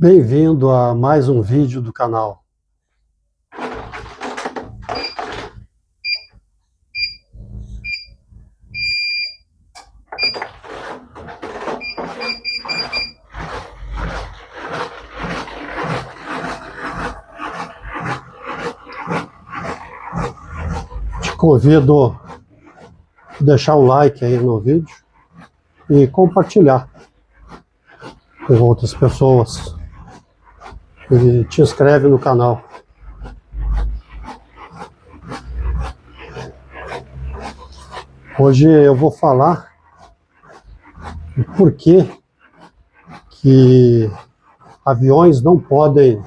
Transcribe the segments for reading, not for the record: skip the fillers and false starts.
Bem-vindo a mais um vídeo do canal. Te convido a deixar o like aí no vídeo e compartilhar com outras pessoas. E te inscreve no canal. Hoje eu vou falar o porquê que aviões não podem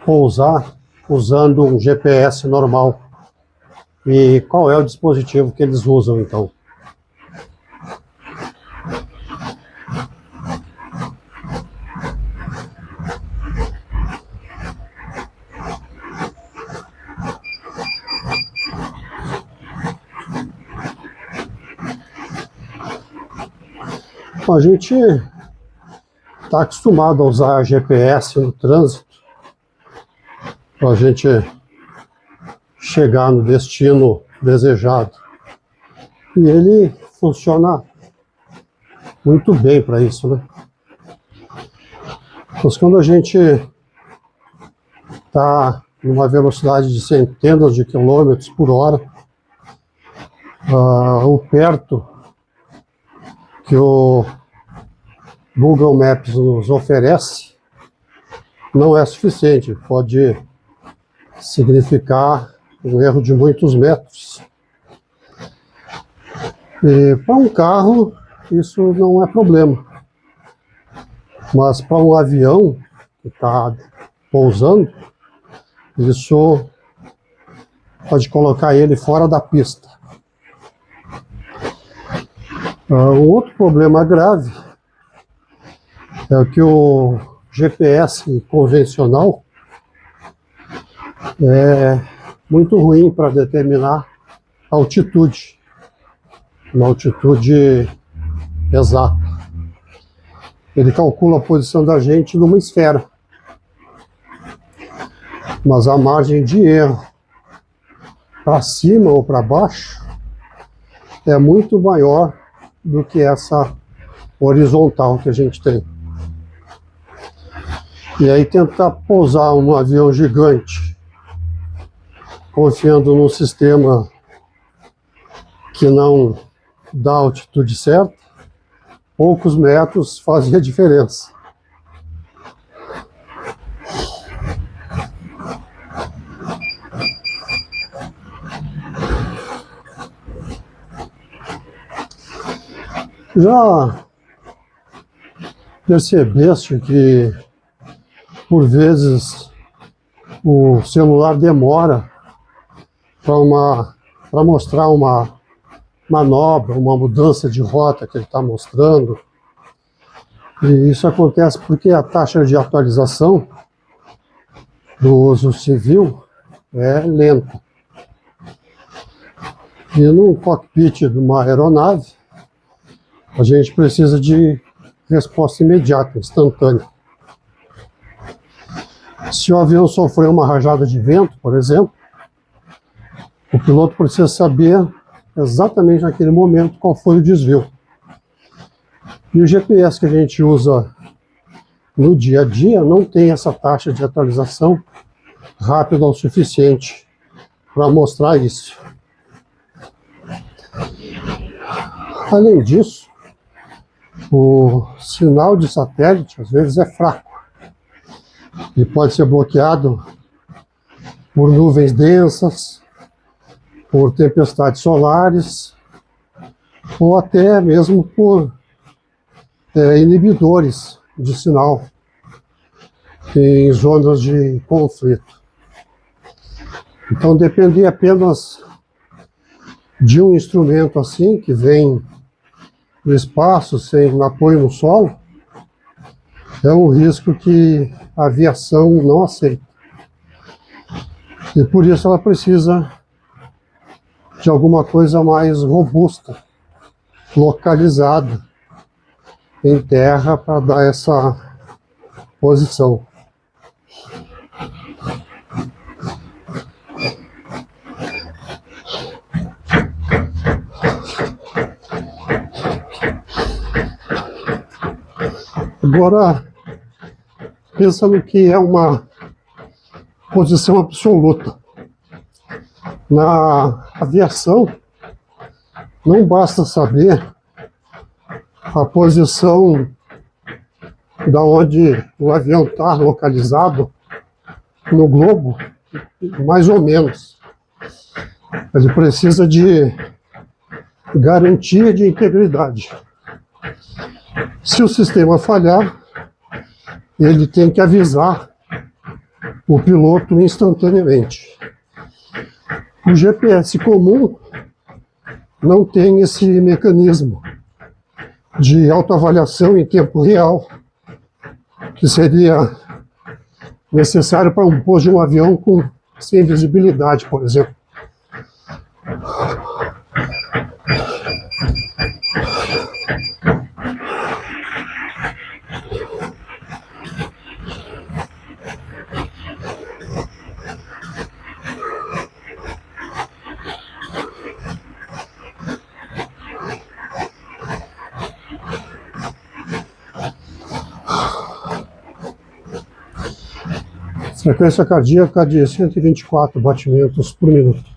pousar usando um GPS normal. E qual é o dispositivo que eles usam então? A gente está acostumado a usar GPS no trânsito para a gente chegar no destino desejado. E ele funciona muito bem para isso, né? Mas quando a gente está numa velocidade de centenas de quilômetros por hora, o perto que o Google Maps nos oferece não é suficiente, pode significar um erro de muitos metros. E para um carro isso não é problema, mas para um avião que está pousando, isso pode colocar ele fora da pista. Um outro problema grave é que o GPS convencional é muito ruim para determinar a altitude, uma altitude exata. Ele calcula a posição da gente numa esfera, mas a margem de erro para cima ou para baixo é muito maior do que essa horizontal que a gente tem. E aí tentar pousar um avião gigante confiando num sistema que não dá a altitude certa, poucos metros fazem a diferença. Já percebeste que, por vezes, o celular demora para mostrar uma manobra, uma mudança de rota que ele está mostrando? E isso acontece porque a taxa de atualização do uso civil é lenta. E no cockpit de uma aeronave, a gente precisa de resposta imediata, instantânea. Se o avião sofrer uma rajada de vento, por exemplo, o piloto precisa saber exatamente naquele momento qual foi o desvio. E o GPS que a gente usa no dia a dia não tem essa taxa de atualização rápida o suficiente para mostrar isso. Além disso, o sinal de satélite às vezes é fraco. Ele pode ser bloqueado por nuvens densas, por tempestades solares, ou até mesmo por inibidores de sinal em zonas de conflito. Então, depender apenas de um instrumento assim, que vem do espaço, sem apoio no solo, é um risco que a aviação não aceita. E por isso ela precisa de alguma coisa mais robusta, localizada em terra, para dar essa posição. Agora, pensando que é uma posição absoluta. Na aviação, não basta saber a posição da onde o avião está localizado no globo, mais ou menos. Ele precisa de garantia de integridade. Se o sistema falhar, ele tem que avisar o piloto instantaneamente. O GPS comum não tem esse mecanismo de autoavaliação em tempo real, que seria necessário para um pouso de um avião sem visibilidade, por exemplo. Frequência cardíaca de 124 batimentos por minuto.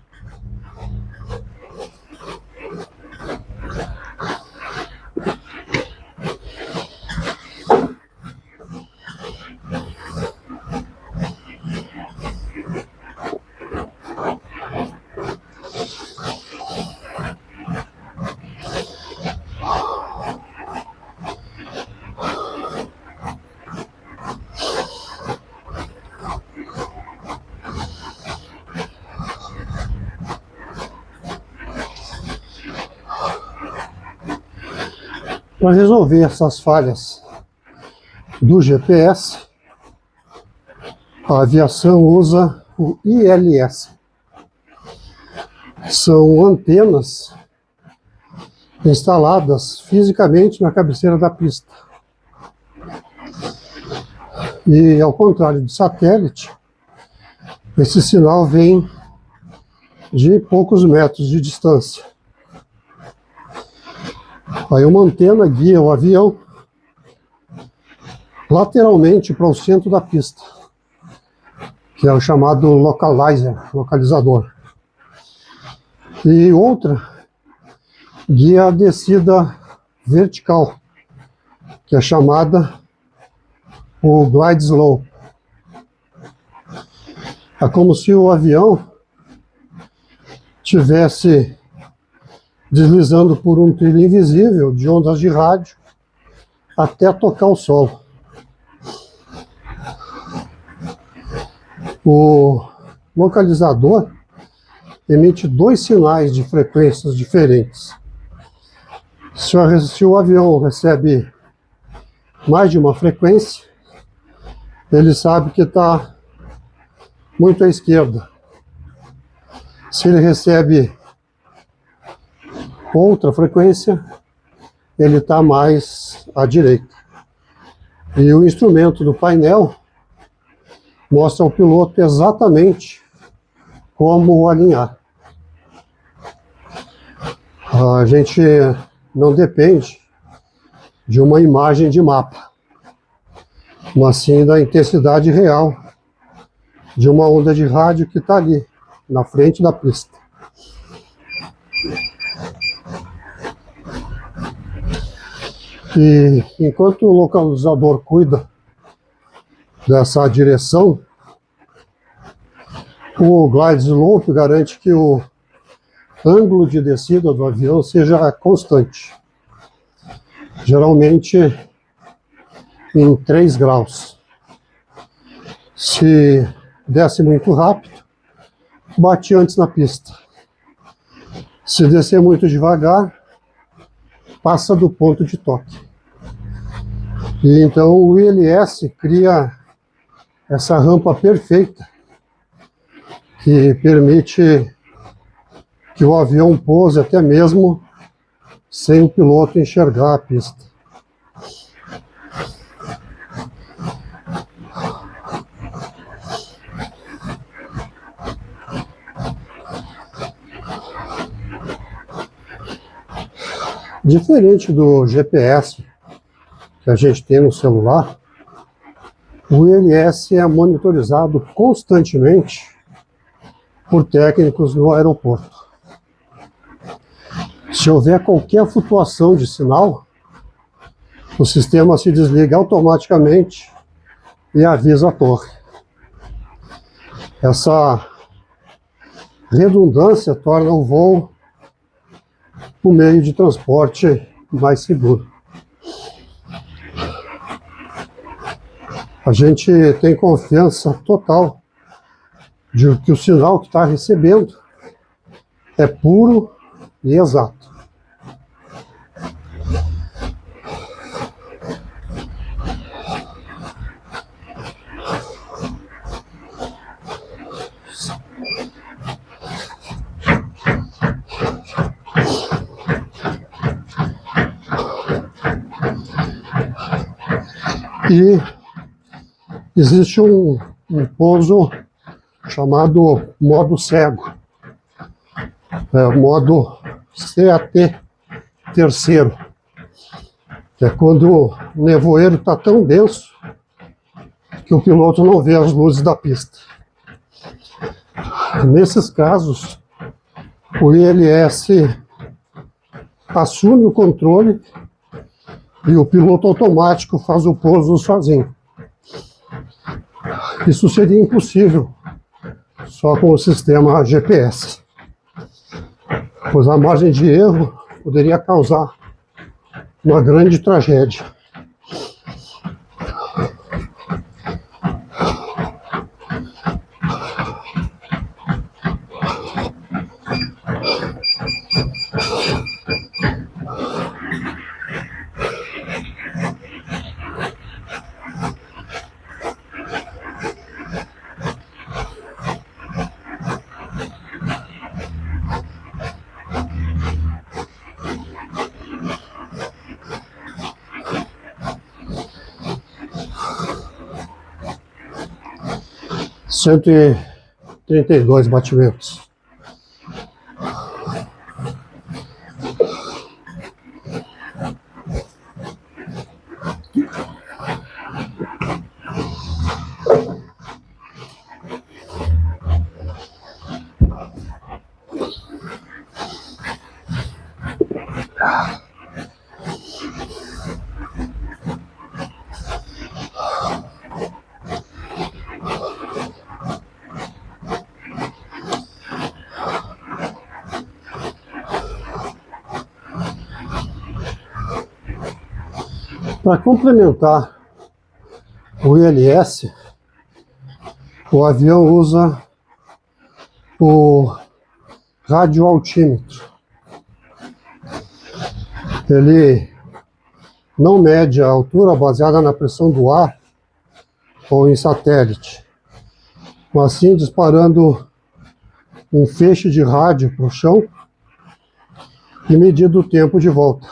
Para resolver essas falhas do GPS, a aviação usa o ILS. São antenas instaladas fisicamente na cabeceira da pista. E, ao contrário do satélite, esse sinal vem de poucos metros de distância. Aí uma antena guia o avião lateralmente para o centro da pista, que é o chamado localizador. E outra guia a descida vertical, que é chamada o glide slope. É como se o avião tivesse deslizando por um trilho invisível de ondas de rádio até tocar o solo. O localizador emite 2 sinais de frequências diferentes. Se o avião recebe mais de uma frequência, ele sabe que está muito à esquerda. Se ele recebe outra frequência, ele está mais à direita. E o instrumento do painel mostra ao piloto exatamente como alinhar. A gente não depende de uma imagem de mapa, mas sim da intensidade real de uma onda de rádio que está ali, na frente da pista. E enquanto o localizador cuida dessa direção, o glide slope garante que o ângulo de descida do avião seja constante, geralmente em 3 graus. Se desce muito rápido, bate antes na pista. Se descer muito devagar, passa do ponto de toque. E então o ILS cria essa rampa perfeita que permite que o avião pouse até mesmo sem o piloto enxergar a pista. Diferente do GPS que a gente tem no celular, o ILS é monitorizado constantemente por técnicos no aeroporto. Se houver qualquer flutuação de sinal, o sistema se desliga automaticamente e avisa a torre. Essa redundância torna o voo um meio de transporte mais seguro. A gente tem confiança total de que o sinal que está recebendo é puro e exato. E existe um pouso chamado modo cego, modo CAT terceiro, que é quando o nevoeiro está tão denso que o piloto não vê as luzes da pista. Nesses casos, o ILS assume o controle e o piloto automático faz o pouso sozinho. Isso seria impossível só com o sistema GPS, pois a margem de erro poderia causar uma grande tragédia. Cento e 32 batimentos. Para complementar o ILS, o avião usa o radioaltímetro. Ele não mede a altura baseada na pressão do ar ou em satélite, mas sim disparando um feixe de rádio para o chão e medindo o tempo de volta.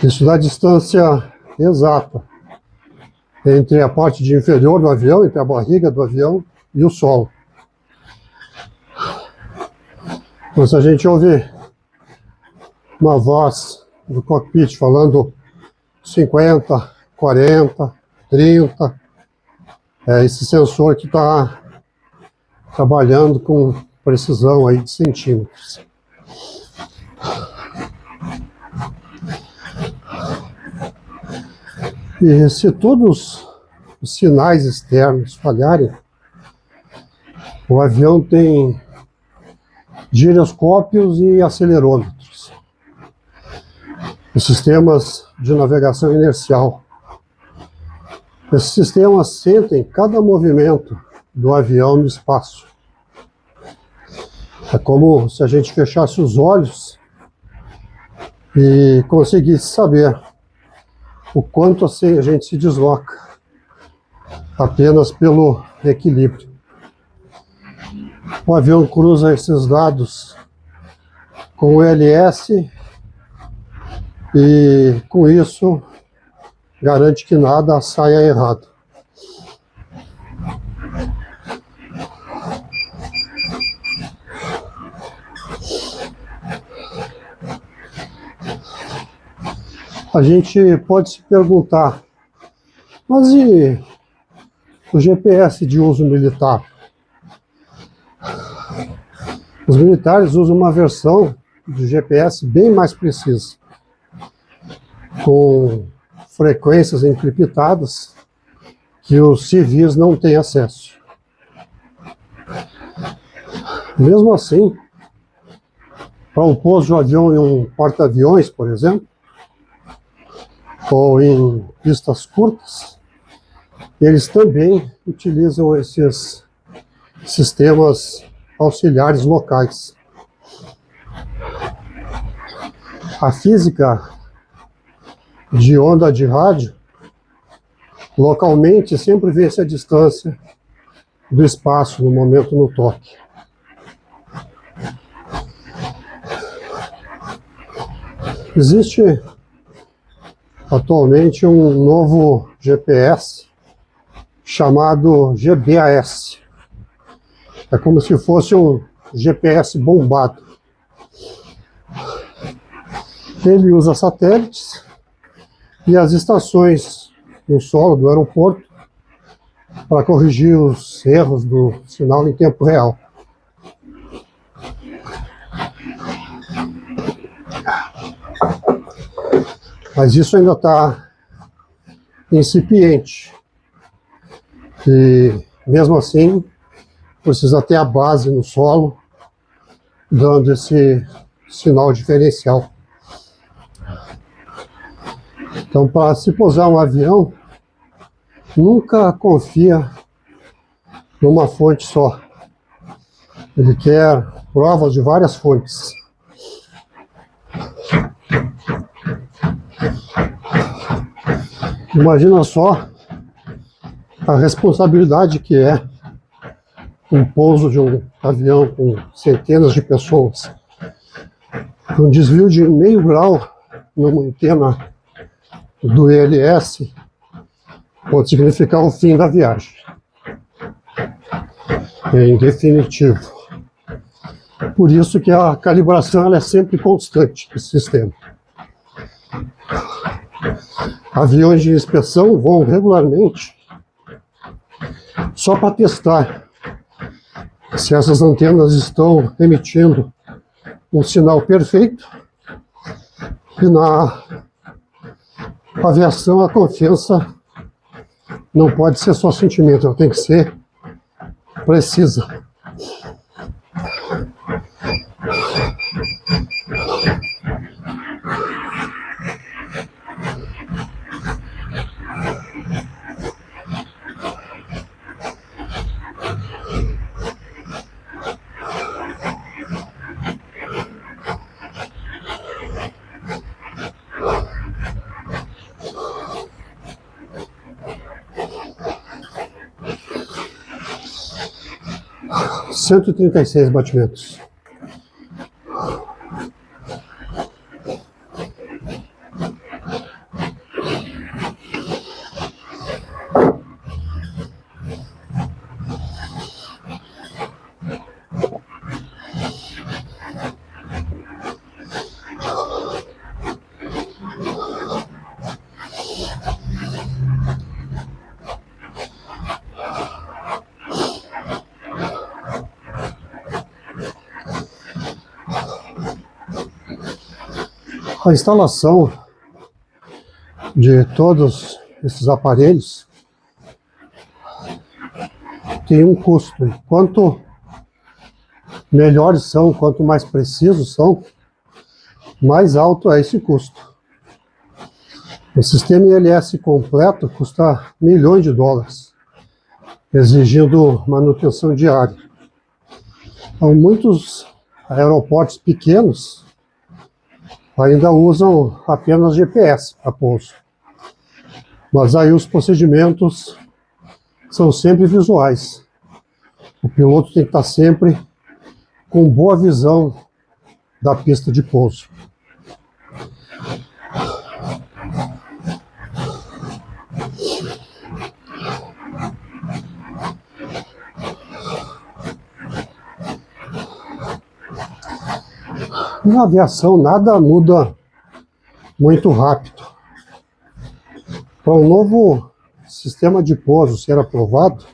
Isso dá a distância exata entre a parte de inferior do avião, entre a barriga do avião e o solo. Mas se a gente ouvir uma voz do cockpit falando 50, 40, 30, é esse sensor que está trabalhando com precisão aí de centímetros. E se todos os sinais externos falharem, o avião tem giroscópios e acelerômetros, os sistemas de navegação inercial. Esses sistemas sentem cada movimento do avião no espaço. É como se a gente fechasse os olhos e conseguisse saber o quanto assim a gente se desloca, apenas pelo equilíbrio. O avião cruza esses dados com o ILS e, com isso, garante que nada saia errado. A gente pode se perguntar, mas e o GPS de uso militar? Os militares usam uma versão de GPS bem mais precisa, com frequências encriptadas que os civis não têm acesso. Mesmo assim, para um pouso de um avião em um porta-aviões, por exemplo, ou em pistas curtas, eles também utilizam esses sistemas auxiliares locais. A física de onda de rádio localmente sempre vê-se a distância do espaço no momento no toque. Existe atualmente um novo GPS chamado GBAS. É como se fosse um GPS bombado. Ele usa satélites e as estações no solo do aeroporto para corrigir os erros do sinal em tempo real. Mas isso ainda está incipiente. E, mesmo assim, precisa ter a base no solo, dando esse sinal diferencial. Então, para se pousar um avião, nunca confia numa fonte só. Ele quer provas de várias fontes. Imagina só a responsabilidade que é um pouso de um avião com centenas de pessoas. Um desvio de meio grau numa antena do ILS pode significar o fim da viagem. Em definitivo. Por isso que a calibração ela é sempre constante nesse sistema. Aviões de inspeção voam regularmente só para testar se essas antenas estão emitindo um sinal perfeito. E na aviação a confiança não pode ser só sentimento, ela tem que ser precisa. Cento e 136 batimentos. A instalação de todos esses aparelhos tem um custo. Quanto melhores são, quanto mais precisos são, mais alto é esse custo. O sistema ILS completo custa milhões de dólares, exigindo manutenção diária. Então, muitos aeroportos pequenos ainda usam apenas GPS para pouso. Mas aí os procedimentos são sempre visuais. O piloto tem que estar sempre com boa visão da pista de pouso. Na aviação nada muda muito rápido. Para um novo sistema de pouso ser aprovado,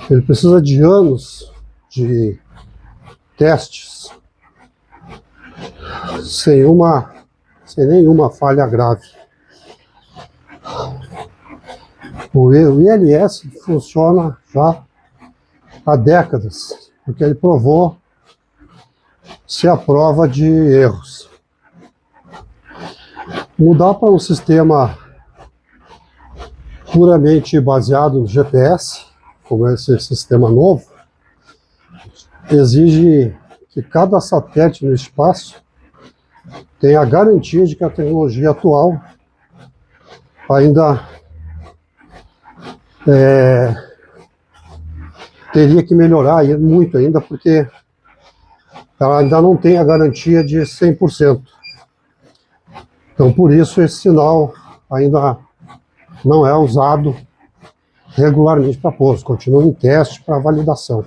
ele precisa de anos de testes sem nenhuma falha grave. O ILS funciona já há décadas, porque ele provou ser a prova de erros. Mudar para um sistema puramente baseado no GPS, como esse sistema novo, exige que cada satélite no espaço tenha a garantia de que a tecnologia atual ainda teria que melhorar muito ainda, porque ela ainda não tem a garantia de 100%. Então, por isso, esse sinal ainda não é usado regularmente para pouso, continua em teste para validação.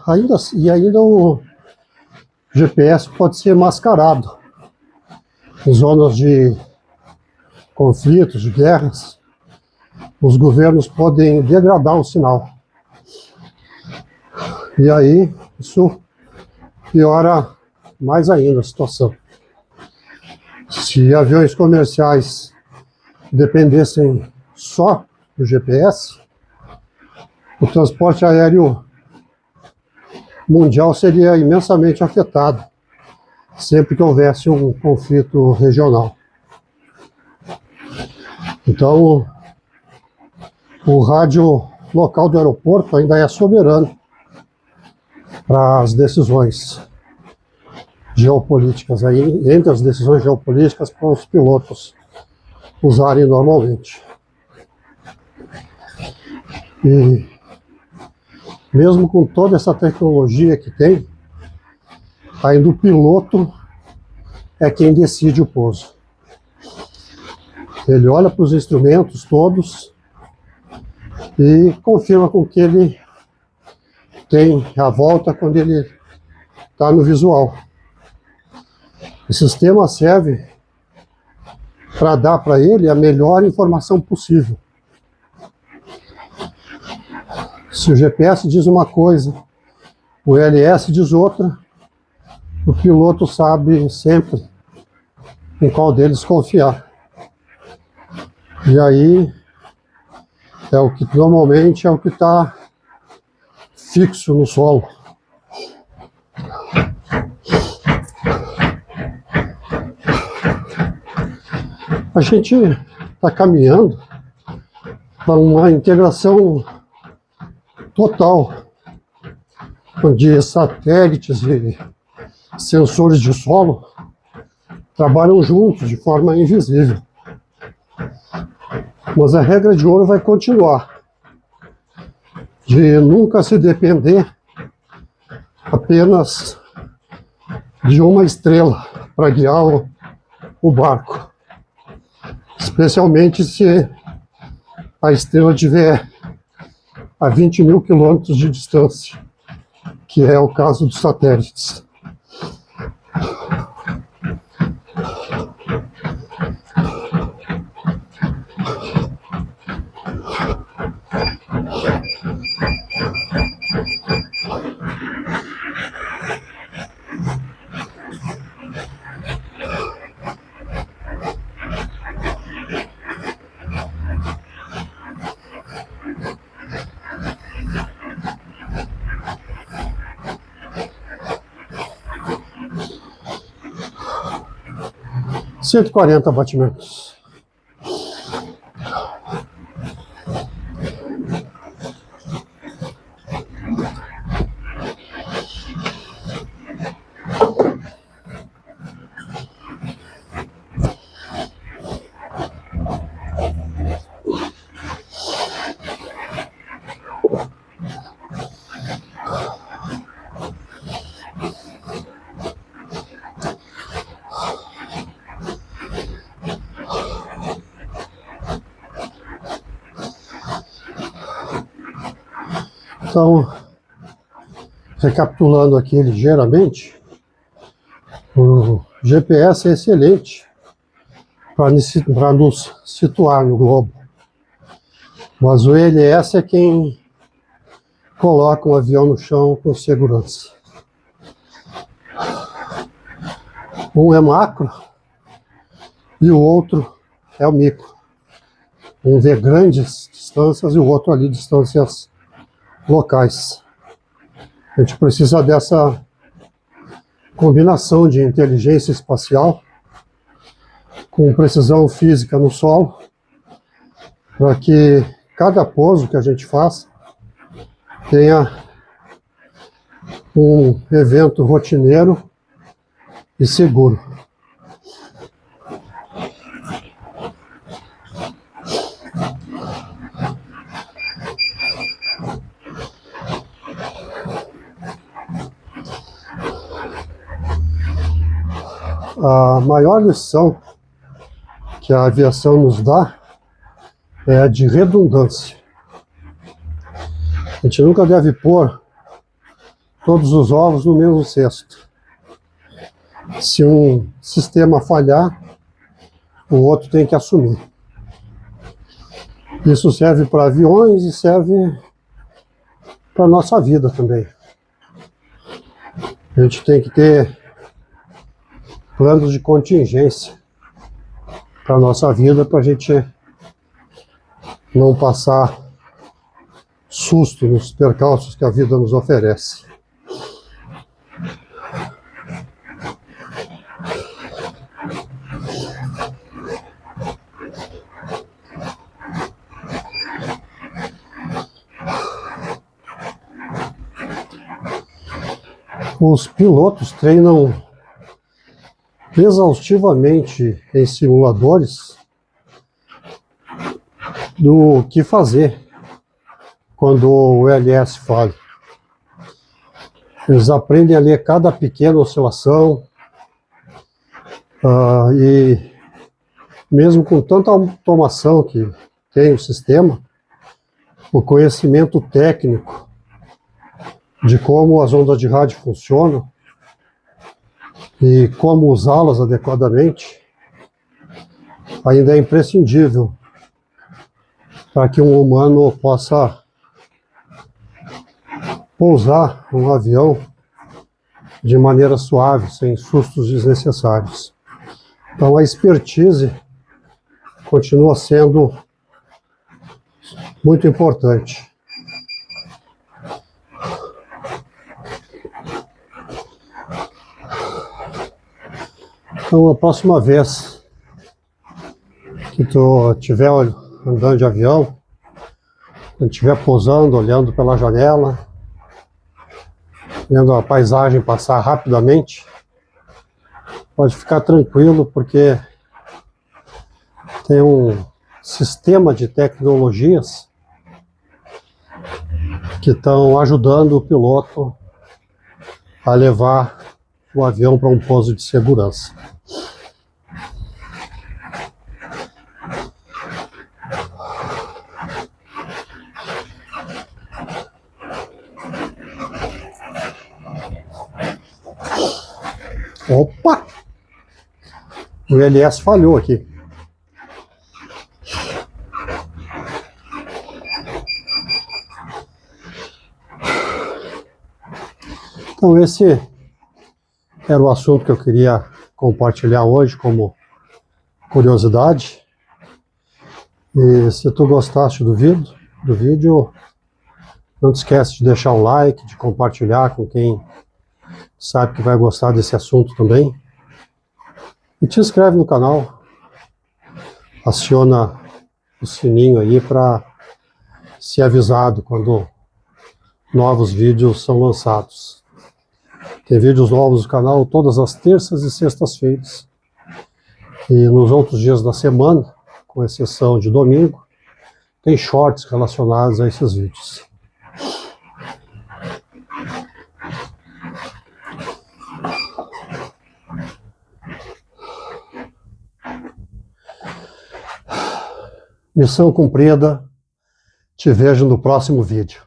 Ainda o GPS pode ser mascarado em zonas de conflitos, de guerras. Os governos podem degradar o sinal. E aí, isso piora mais ainda a situação. Se aviões comerciais dependessem só do GPS, o transporte aéreo mundial seria imensamente afetado sempre que houvesse um conflito regional. Então, o rádio local do aeroporto ainda é soberano para as decisões geopolíticas, aí, entre as decisões geopolíticas para os pilotos usarem normalmente. E mesmo com toda essa tecnologia que tem, ainda o piloto é quem decide o pouso. Ele olha para os instrumentos todos e confirma com que ele tem a volta quando ele está no visual. O sistema serve para dar para ele a melhor informação possível. Se o GPS diz uma coisa, o ILS diz outra, o piloto sabe sempre em qual deles confiar. E aí é o que normalmente é o que está fixo no solo. A gente está caminhando para uma integração total, onde satélites e sensores de solo trabalham juntos de forma invisível. Mas a regra de ouro vai continuar, de nunca se depender apenas de uma estrela para guiar o barco, especialmente se a estrela estiver a 20 mil quilômetros de distância, que é o caso dos satélites. (140 batimentos). Então, recapitulando aqui ligeiramente, o O GPS é excelente para nos situar no globo, mas o ILS é quem coloca um avião no chão com segurança. Um é macro e o outro é o micro. Um vê grandes distâncias e o outro ali distâncias locais. A gente precisa dessa combinação de inteligência espacial com precisão física no solo, para que cada pouso que a gente faça tenha um evento rotineiro e seguro. A maior lição que a aviação nos dá é a de redundância. A gente nunca deve pôr todos os ovos no mesmo cesto. Se um sistema falhar, o outro tem que assumir. Isso serve para aviões e serve para a nossa vida também. A gente tem que ter planos de contingência para a nossa vida, para a gente não passar susto nos percalços que a vida nos oferece. Os pilotos treinam exaustivamente em simuladores do que fazer quando o ILS falha. Eles aprendem a ler cada pequena oscilação e mesmo com tanta automação que tem o sistema, o conhecimento técnico de como as ondas de rádio funcionam e como usá-las adequadamente ainda é imprescindível para que um humano possa pousar um avião de maneira suave, sem sustos desnecessários. Então a expertise continua sendo muito importante. Então, a próxima vez que tu estiver andando de avião, quando estiver pousando, olhando pela janela, vendo a paisagem passar rapidamente, pode ficar tranquilo, porque tem um sistema de tecnologias que estão ajudando o piloto a levar o avião para um pouso de segurança. Opa! O ILS falhou aqui. Então esse era o assunto que eu queria compartilhar hoje como curiosidade. E se tu gostaste do vídeo, não te esquece de deixar um like, de compartilhar com quem sabe que vai gostar desse assunto também. E te inscreve no canal, aciona o sininho aí para ser avisado quando novos vídeos são lançados. Tem vídeos novos no canal todas as terças e sextas-feiras. E nos outros dias da semana, com exceção de domingo, tem shorts relacionados a esses vídeos. Missão cumprida. Te vejo no próximo vídeo.